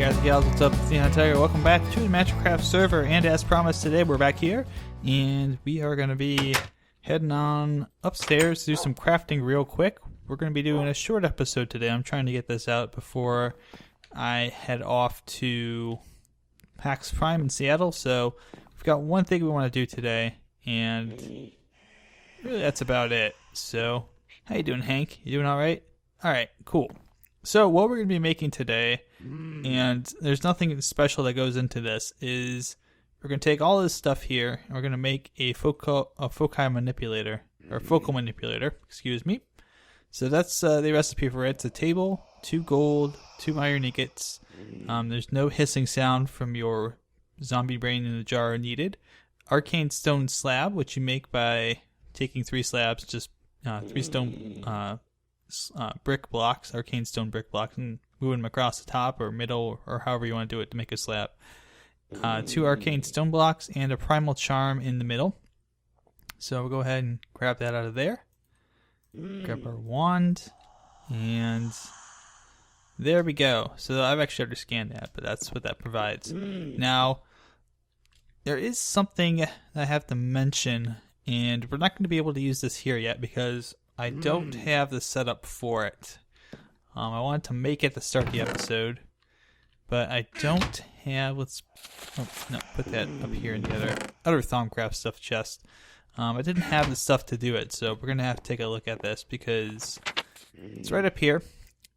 guys and gals, what's up? It's NihonTiger. Welcome back to the Magicraft server, and as promised, today we're back here, and we are going to be heading on upstairs to do some crafting real quick. We're going to be doing a short episode today. I'm trying to get this out before I head off to PAX Prime in Seattle, so we've got one thing we want to do today, and really that's about it. So, how you doing, Hank? You doing alright? Alright, cool. So what we're going to be making today, and there's nothing special that goes into this, is we're going to take all this stuff here, and we're going to make a foci manipulator, or focal manipulator, excuse me. So that's the recipe for it. It's a table, 2 gold, 2 iron ingots. There's no hissing sound from your zombie brain in the jar needed. Arcane stone slab, which you make by taking 3 slabs, just 3 stone brick blocks, arcane stone brick blocks, and moving them across the top or middle or however you want to do it to make a slab. 2 arcane stone blocks and a primal charm in the middle. So we'll go ahead and grab that out of there. Grab our wand, and there we go. So I've actually already scanned that, but that's what that provides. Now, there is something that I have to mention, and we're not going to be able to use this here yet because I don't have the setup for it. I wanted to make it to start the episode, but I don't have. Let's put that up here in the other Thaumcraft stuff chest. I didn't have the stuff to do it, so we're gonna have to take a look at this because it's right up here,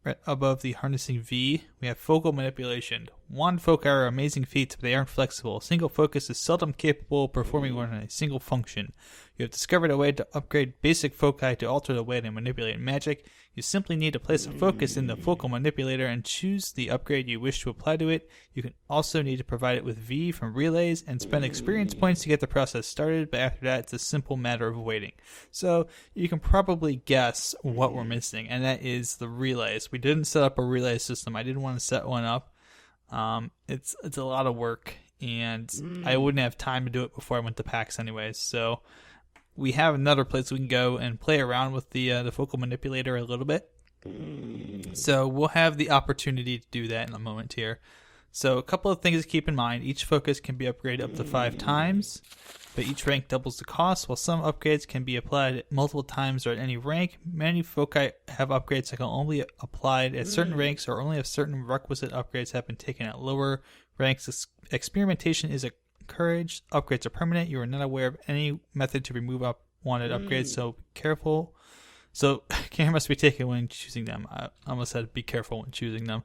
right above the harnessing V. We have focal manipulation. Wand foci are amazing feats, but they aren't flexible. Single focus is seldom capable of performing one in a single function. You have discovered a way to upgrade basic foci to alter the way they manipulate magic. You simply need to place a focus in the focal manipulator and choose the upgrade you wish to apply to it. You can also need to provide it with V from relays and spend experience points to get the process started, but after that it's a simple matter of waiting. So you can probably guess what we're missing, and that is the relays. We didn't set up a relay system. I didn't want to set one up. It's a lot of work, and I wouldn't have time to do it before I went to PAX anyways, so we have another place we can go and play around with the focal manipulator a little bit. So we'll have the opportunity to do that in a moment here. So a couple of things to keep in mind. Each focus can be upgraded up to 5 times, but each rank doubles the cost. While some upgrades can be applied multiple times or at any rank, many foci have upgrades that can only be applied at certain ranks or only if certain requisite upgrades have been taken at lower ranks. Experimentation is encouraged. Upgrades are permanent. You are not aware of any method to remove wanted upgrades, so be careful. So care must be taken when choosing them. I almost said be careful when choosing them.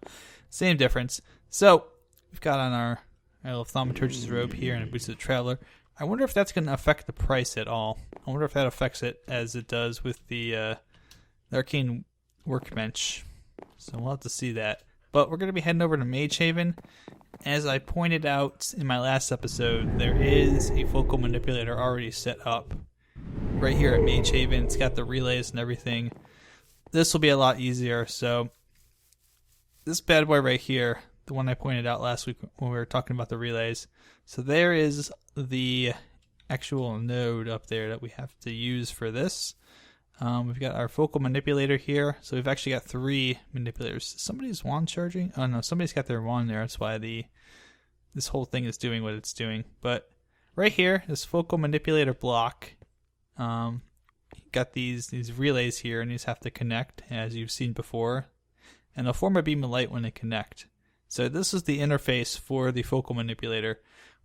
Same difference. So we've got on our little thaumaturgist robe here and a boosted traveler. I wonder if that's going to affect the price at all. I wonder if that affects it as it does with the arcane workbench. So we'll have to see that. But we're going to be heading over to Mage Haven. As I pointed out in my last episode, there is a focal manipulator already set up right here at Mage Haven. It's got the relays and everything. This will be a lot easier. So this bad boy right here, the one I pointed out last week when we were talking about the relays. So there is the actual node up there that we have to use for this. We've got our focal manipulator here. So we've actually got 3 manipulators. Somebody's wand charging? Oh no, somebody's got their wand there. That's why this whole thing is doing what it's doing. But right here, this focal manipulator block, got these relays here, and these have to connect as you've seen before. And they'll form a beam of light when they connect. So this is the interface for the focal manipulator.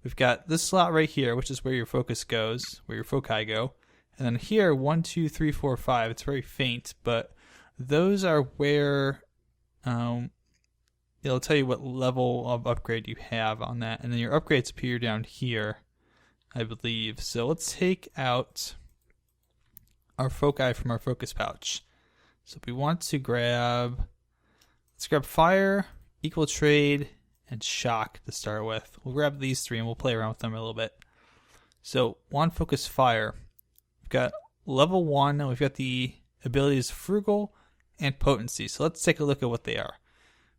We've got this slot right here, which is where your focus goes, where your foci go. And then here, 1, 2, 3, 4, 5. It's very faint, but those are where it'll tell you what level of upgrade you have on that. And then your upgrades appear down here, I believe. So let's take out our foci from our focus pouch. So we want to let's grab fire, equal trade, and shock to start with. We'll grab these 3 and we'll play around with them a little bit. So wand focus fire. We've got level 1, and we've got the abilities frugal and potency. So let's take a look at what they are.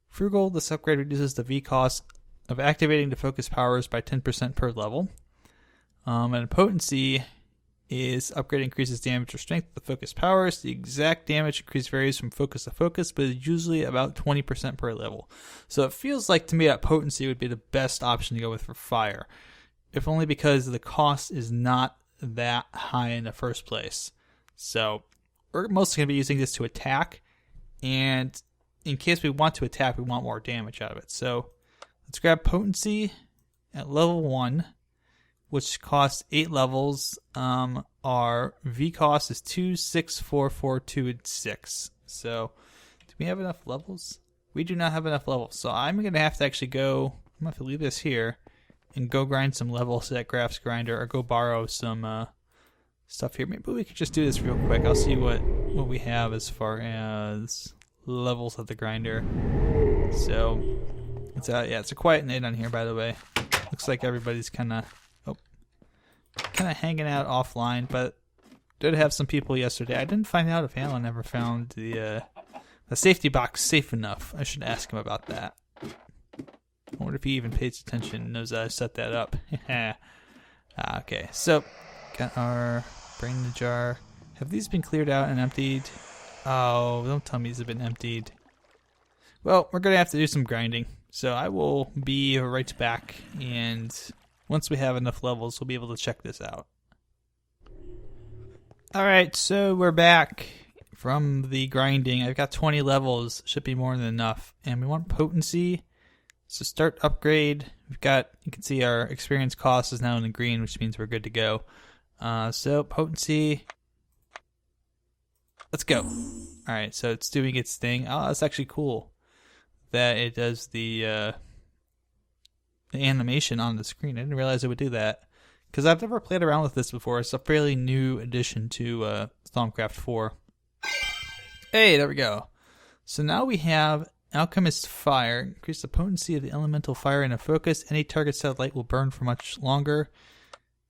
Frugal, this upgrade reduces the V cost of activating the focus powers by 10% per level. And potency is upgrade increases damage or strength with the focus powers. The exact damage increase varies from focus to focus, but is usually about 20% per level. So it feels like to me that potency would be the best option to go with for fire, if only because the cost is not that high in the first place. So we're mostly going to be using this to attack, and in case we want to attack, we want more damage out of it. So let's grab potency at level 1, which costs 8 levels. Our V cost is 2, 6, 4, 4, 2, and 6. So do we have enough levels? We do not have enough levels. So I'm going to have to actually go, I'm going to have to leave this here and go grind some levels at Graf's Grinder, or go borrow some stuff here. Maybe we could just do this real quick. I'll see what we have as far as levels of the grinder. So it's it's a quiet night on here, by the way. Looks like everybody's kind of hanging out offline, but did have some people yesterday. I didn't find out if Alan ever found the safety box safe enough. I should ask him about that. I wonder if he even pays attention and knows that I set that up. Okay, so got our brain in the jar. Have these been cleared out and emptied? Oh, don't tell me these have been emptied. Well, we're going to have to do some grinding. So I will be right back, and once we have enough levels, we'll be able to check this out. Alright, so we're back from the grinding. I've got 20 levels, should be more than enough. And we want potency. So start upgrade. We've got, you can see our experience cost is now in the green, which means we're good to go. So potency. Let's go. Alright, so it's doing its thing. Oh, that's actually cool that it does the animation on the screen. I didn't realize it would do that, because I've never played around with this before. It's a fairly new addition to Stormcraft 4. Hey, there we go. So now we have Alchemist Fire. Increase the potency of the elemental fire in a focus. Any target satellite will burn for much longer.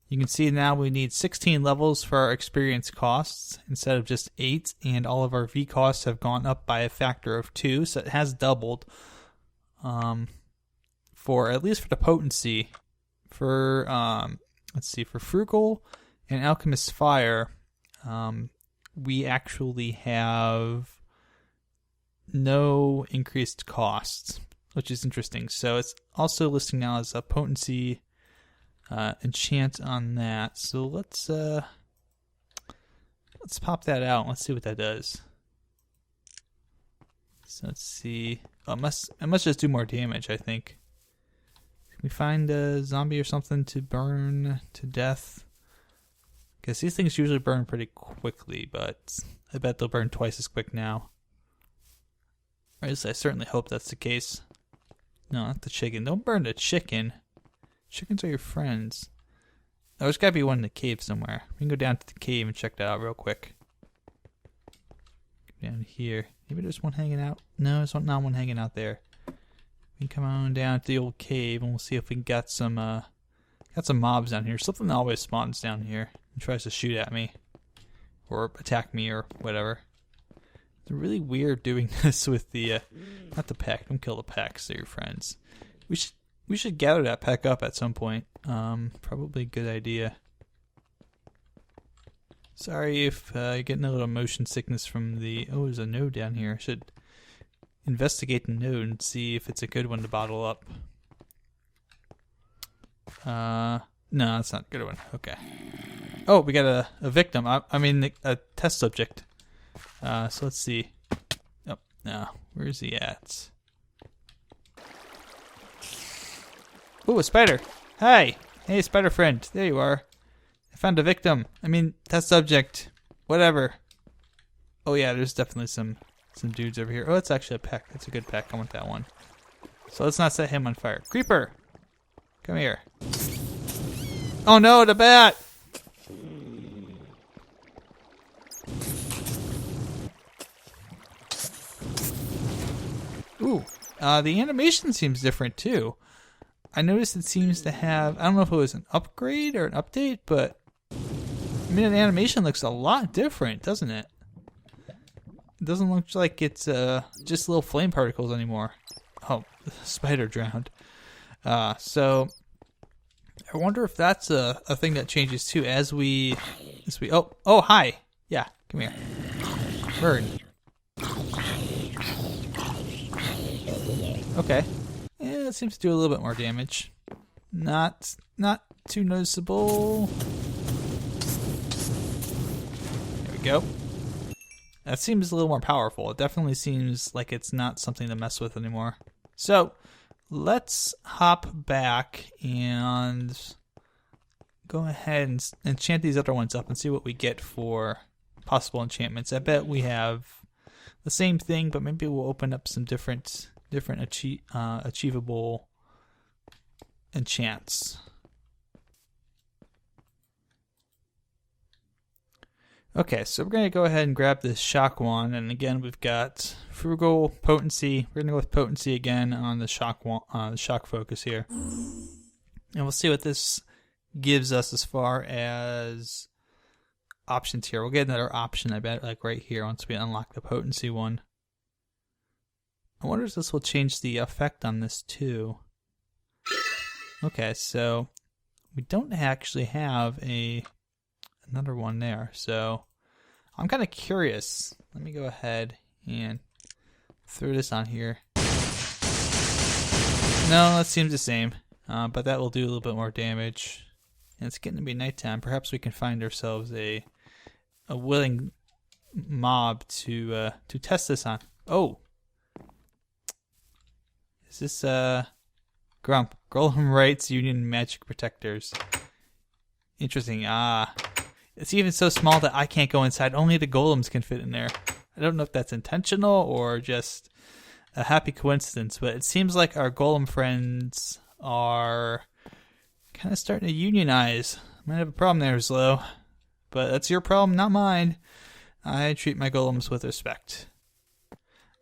You can see now we need 16 levels for our experience costs instead of just 8, and all of our V costs have gone up by a factor of 2, so it has doubled. For at least for the potency, for let's see, for Frugal and Alchemist Fire, we actually have no increased costs, which is interesting. So it's also listing now as a potency enchant on that. So let's pop that out. Let's see what that does. So let's see. Oh, it must just do more damage, I think. Can we find a zombie or something to burn to death? Because these things usually burn pretty quickly, but I bet they'll burn twice as quick now. Or at least I certainly hope that's the case. No, not the chicken. Don't burn the chicken. Chickens are your friends. Oh, there's gotta be one in the cave somewhere. We can go down to the cave and check that out real quick. Down here. Maybe there's one hanging out. No, there's not one hanging out there. We can come on down to the old cave and we'll see if we got some mobs down here. Something always spawns down here and tries to shoot at me. Or attack me or whatever. It's really weird doing this with the not the peck. Don't kill the pecks, they're your friends. We should gather that peck up at some point. Probably a good idea. Sorry if you're getting a little motion sickness from the... Oh, there's a node down here. I should investigate the node and see if it's a good one to bottle up. No, that's not a good one. Okay. Oh, we got a victim. I mean, a test subject. So let's see. Oh, no. Where's he at? Ooh, a spider. Hi. Hey, spider friend. There you are. I found a victim. I mean, test subject. Whatever. Oh, yeah, there's definitely some dudes over here. Oh, it's actually a peck. That's a good peck. I want that one. So let's not set him on fire. Creeper. Come here. Oh, no, the bat. Ooh. The animation seems different, too. I noticed it seems to have, I don't know if it was an upgrade or an update, but I mean, the animation looks a lot different, doesn't it? It doesn't look like it's just little flame particles anymore. Oh, the spider drowned. So I wonder if that's a thing that changes too as we oh hi. Yeah, come here. Bird. Okay. Yeah, it seems to do a little bit more damage. Not too noticeable. There we go. That seems a little more powerful. It definitely seems like it's not something to mess with anymore. So let's hop back and go ahead and enchant these other ones up and see what we get for possible enchantments. I bet we have the same thing, but maybe we'll open up some different achievable enchants. Okay, so we're going to go ahead and grab this shock wand, and again we've got frugal, potency. We're going to go with potency again on the shock focus here, and we'll see what this gives us as far as options here. We'll get another option, I bet, like right here once we unlock the potency one. I wonder if this will change the effect on this too. Okay, so we don't actually have another one there, so I'm kind of curious. Let me go ahead and throw this on here. No, that seems the same, but that will do a little bit more damage. And it's getting to be nighttime. Perhaps we can find ourselves a willing mob to test this on. Oh, is this Grump? Golem Rights Union Magic Protectors. Interesting. It's even so small that I can't go inside. Only the golems can fit in there. I don't know if that's intentional or just a happy coincidence, but it seems like our golem friends are kind of starting to unionize. Might have a problem there, Zlo. But that's your problem, not mine. I treat my golems with respect.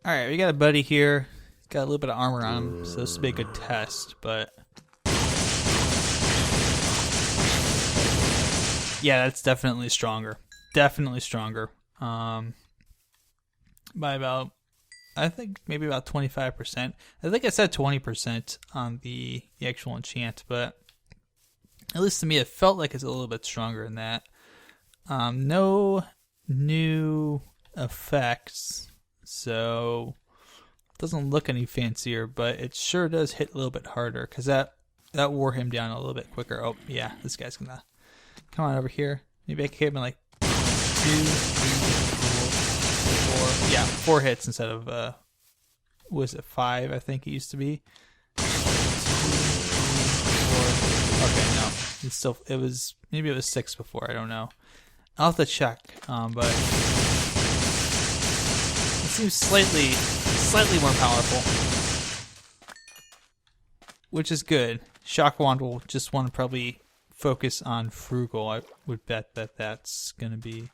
Alright, we got a buddy here. He's got a little bit of armor on him, so this will be a good test, but yeah, that's definitely stronger. Definitely stronger. By about, I think maybe about 25%. I think I said 20% on the actual enchant, but at least to me it felt like it's a little bit stronger than that. No new effects, so it doesn't look any fancier, but it sure does hit a little bit harder because that wore him down a little bit quicker. Oh yeah, this guy's gonna come on over here. Maybe I can hit him in like 2, 3, 4. Yeah, 4 hits instead of was it 5? I think it used to be. 2, 3, 4. Okay, no, it's still. It was maybe it was 6 before. I don't know. I'll have to check, but it seems slightly more powerful, which is good. Shock wand will just want to probably focus on frugal. I would bet that that's going to be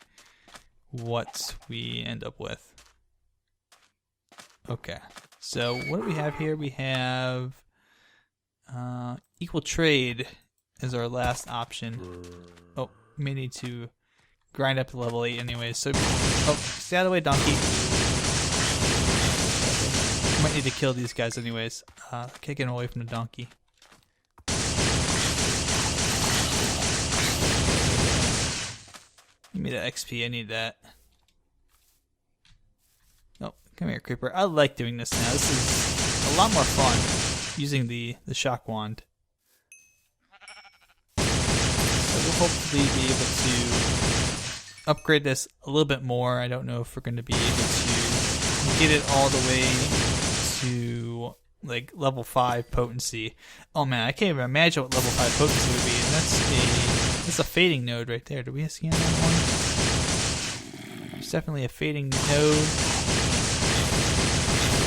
what we end up with. Okay, so what do we have here? We have equal trade is our last option. Oh, we may need to grind up to level 8 anyway. So, oh, stay out of the way, donkey. Might need to kill these guys anyways. Kicking away from the donkey. Give me the XP, I need that. Oh, come here, creeper. I like doing this now. This is a lot more fun using the shock wand. So we'll hopefully be able to upgrade this a little bit more. I don't know if we're going to be able to get it all the way to like level 5 potency. Oh man, I can't even imagine what level 5 potency would be. And that's a fading node right there. Do we scan that one? There's definitely a fading node.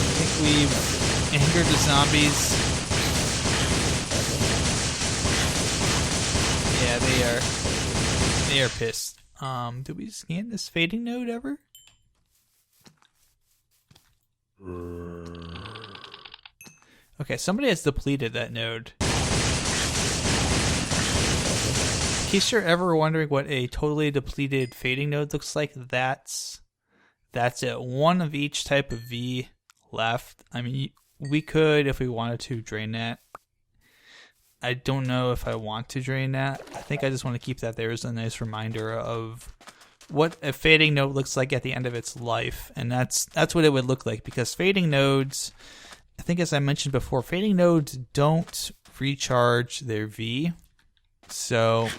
I think we've angered the zombies. Yeah, they are pissed. Did we scan this fading node ever? Okay, somebody has depleted that node. In case you're ever wondering what a totally depleted fading node looks like, that's it. One of each type of V left. I mean, we could, if we wanted to, drain that. I don't know if I want to drain that. I think I just want to keep that there as a nice reminder of what a fading node looks like at the end of its life, and that's what it would look like, because fading nodes, I think as I mentioned before, fading nodes don't recharge their V. So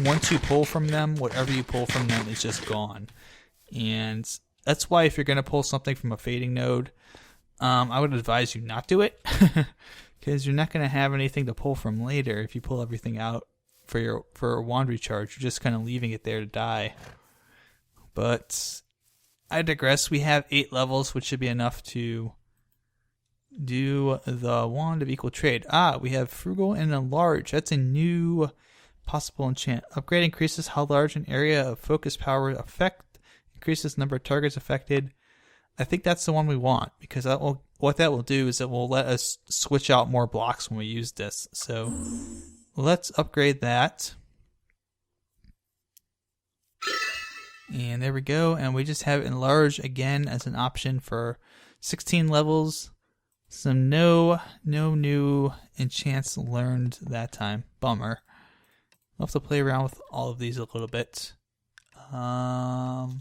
once you pull from them, whatever you pull from them is just gone. And that's why if you're going to pull something from a fading node, I would advise you not do it, because you're not going to have anything to pull from later. If you pull everything out for a wand recharge, you're just kind of leaving it there to die. But I digress. We have 8 levels, which should be enough to do the Wand of Equal Trade. We have Frugal and Enlarge. That's a new possible enchant. Upgrade increases how large an area of focus power affect, increases the number of targets affected. I think that's the one we want, because what that will do is it will let us switch out more blocks when we use this. So let's upgrade that. And there we go. And we just have Enlarge again as an option for 16 levels. Some no new enchants learned that time. Bummer. We'll have to play around with all of these a little bit. Let's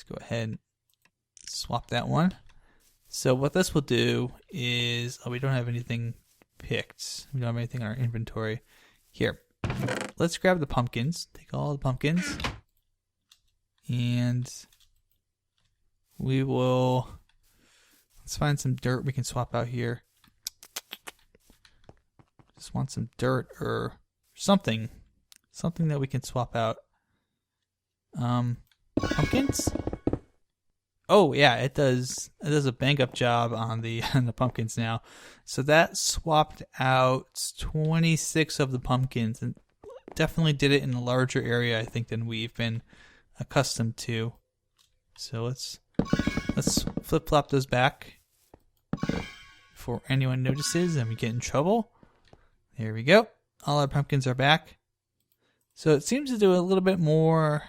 go ahead and swap that one. So what this will do is, we don't have anything picked. We don't have anything in our inventory. Here, let's grab the pumpkins. Take all the pumpkins. And we will, let's find some dirt we can swap out here. Just want some dirt or something that we can swap out. Pumpkins? Oh yeah, it does a bang up job on the pumpkins now. So that swapped out 26 of the pumpkins, and definitely did it in a larger area, I think, than we've been accustomed to. So let's flip flop those back before anyone notices and we get in trouble. There we go. All our pumpkins are back. So it seems to do a little bit more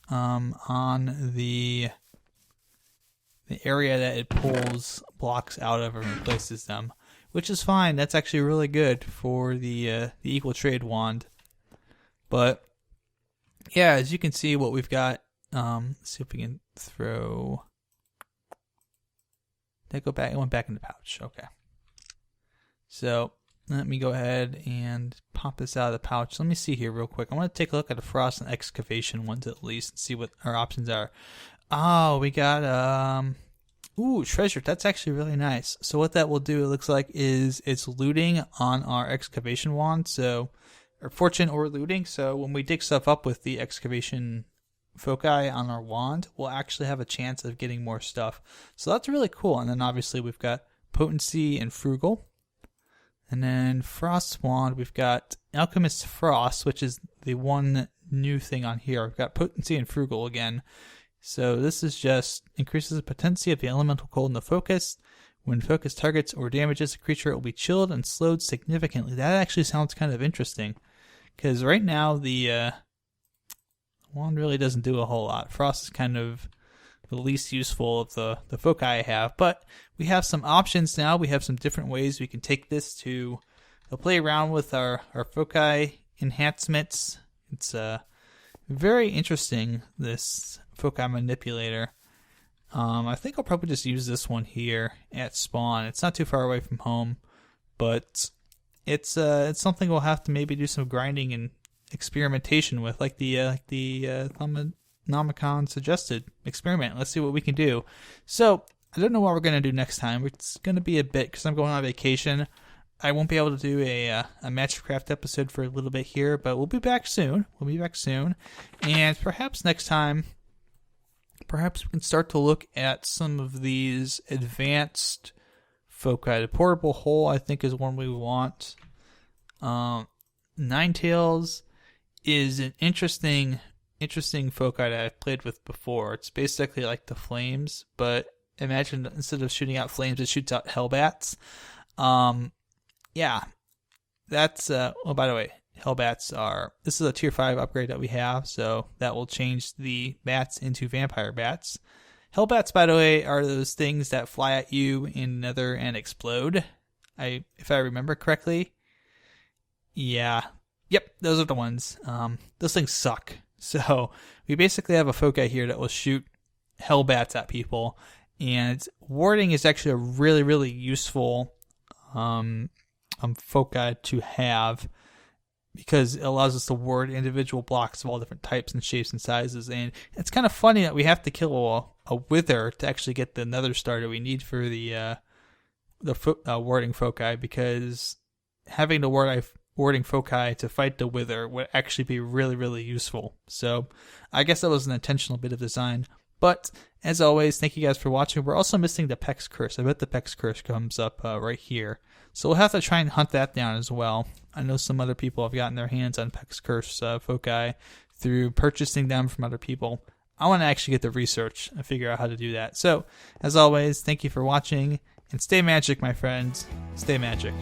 on the area that it pulls blocks out of and replaces them, which is fine. That's actually really good for the Equal Trade wand. But yeah, as you can see, what we've got. Let's see if we can throw. Did I go back? It went back in the pouch. Okay. So let me go ahead and pop this out of the pouch. Let me see here real quick. I want to take a look at the frost and excavation ones at least and see what our options are. Oh, we got treasure. That's actually really nice. So what that will do, it looks like, is it's looting on our excavation wand. So, or fortune or looting. So when we dig stuff up with the excavation foci on our wand, we'll actually have a chance of getting more stuff. So that's really cool. And then obviously we've got potency and frugal. And then Frost's wand, we've got Alchemist's Frost, which is the one new thing on here. We've got potency and frugal again. So this is just increases the potency of the elemental cold in the focus. When focus targets or damages a creature, it will be chilled and slowed significantly. That actually sounds kind of interesting, because right now the wand really doesn't do a whole lot. Frost is kind of the least useful of the foci I have, but we have some options now. We have some different ways we can take this to play around with our foci enhancements. It's very interesting, this foci manipulator. I think I'll probably just use this one here at spawn. It's not too far away from home, but it's something we'll have to maybe do some grinding and experimentation with, like the Nomicon suggested experiment. Let's see what we can do. So I don't know what we're going to do next time. It's going to be a bit, because I'm going on vacation. I won't be able to do a Magicraft episode for a little bit here, but we'll be back soon. And perhaps next time, perhaps we can start to look at some of these advanced foci. The portable hole, I think, is one we want. Ninetales is an interesting foci that I've played with before. It's basically like the flames, but imagine instead of shooting out flames, it shoots out hellbats. Yeah, that's, oh, by the way, hellbats this is a tier 5 upgrade that we have, so that will change the bats into vampire bats. Hellbats, by the way, are those things that fly at you in Nether and explode. if I remember correctly. Yeah. Yep, those are the ones. Those things suck. So we basically have a foci here that will shoot hellbats at people, and warding is actually a really, really useful foci to have, because it allows us to ward individual blocks of all different types and shapes and sizes. And it's kind of funny that we have to kill a wither to actually get the nether star that we need for the warding foci, because having the warding foci to fight the wither would actually be really, really useful. So I guess that was an intentional bit of design. But as always, thank you guys for watching. We're also missing the Peck's Curse. I bet the Peck's Curse comes up right here. So we'll have to try and hunt that down as well. I know some other people have gotten their hands on Peck's Curse foci through purchasing them from other people. I want to actually get the research and figure out how to do that. So, as always, thank you for watching, and stay magic, my friends. Stay magic.